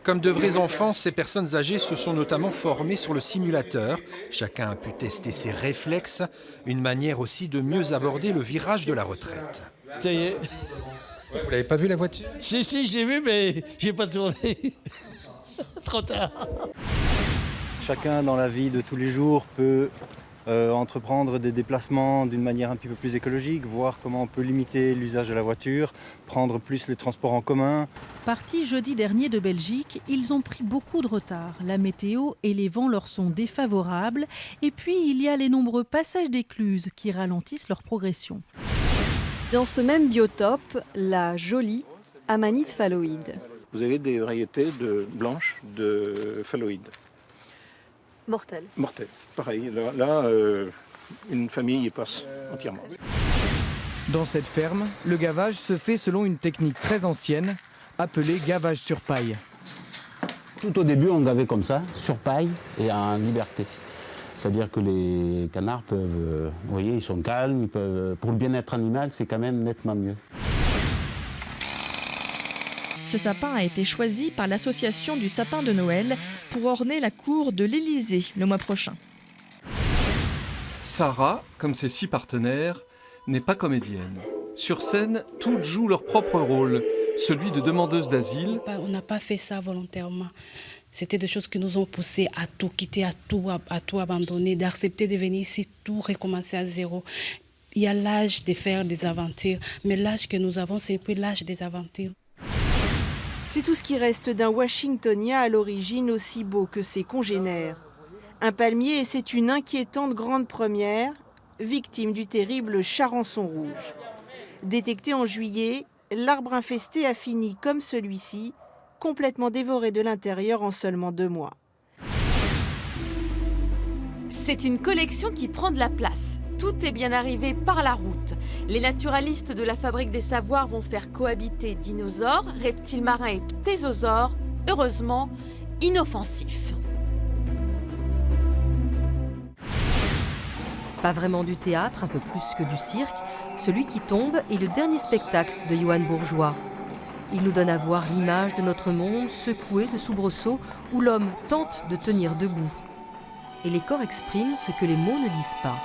Comme de vrais enfants, ces personnes âgées se sont notamment formées sur le simulateur. Chacun a pu tester ses réflexes, une manière aussi de mieux aborder le virage de la retraite. Ça y est. Vous l'avez pas vu la voiture? Si, j'ai vu, mais j'ai pas tourné. Trop tard. Chacun dans la vie de tous les jours peut entreprendre des déplacements d'une manière un petit peu plus écologique, voir comment on peut limiter l'usage de la voiture, prendre plus les transports en commun. Partis jeudi dernier de Belgique, ils ont pris beaucoup de retard. La météo et les vents leur sont défavorables. Et puis, il y a les nombreux passages d'écluses qui ralentissent leur progression. Dans ce même biotope, la jolie amanite phalloïde. Vous avez des variétés blanches de phalloïdes. Mortelle. Mortelles. Pareil, là, une famille y passe entièrement. Dans cette ferme, le gavage se fait selon une technique très ancienne, appelée gavage sur paille. Tout au début, on gavait comme ça, sur paille et en liberté. C'est-à-dire que les canards peuvent, vous voyez, ils sont calmes, pour le bien-être animal, c'est quand même nettement mieux. Ce sapin a été choisi par l'association du sapin de Noël pour orner la cour de l'Élysée le mois prochain. Sarah, comme ses 6 partenaires, n'est pas comédienne. Sur scène, toutes jouent leur propre rôle, celui de demandeuse d'asile. On n'a pas fait ça volontairement. C'était des choses qui nous ont poussés à tout quitter, à tout abandonner, d'accepter de venir ici, tout recommencer à zéro. Il y a l'âge de faire des aventures, mais l'âge que nous avons, c'est plus l'âge des aventures. C'est tout ce qui reste d'un Washingtonien à l'origine aussi beau que ses congénères. Un palmier et c'est une inquiétante grande première, victime du terrible charançon rouge. Détecté en juillet, l'arbre infesté a fini comme celui-ci, complètement dévoré de l'intérieur en seulement 2 mois. C'est une collection qui prend de la place. Tout est bien arrivé par la route. Les naturalistes de la Fabrique des Savoirs vont faire cohabiter dinosaures, reptiles marins et ptérosaures, heureusement inoffensifs. Pas vraiment du théâtre, un peu plus que du cirque, Celui qui tombe est le dernier spectacle de Johann Bourgeois. Il nous donne à voir l'image de notre monde secoué de soubresauts où l'homme tente de tenir debout. Et les corps expriment ce que les mots ne disent pas.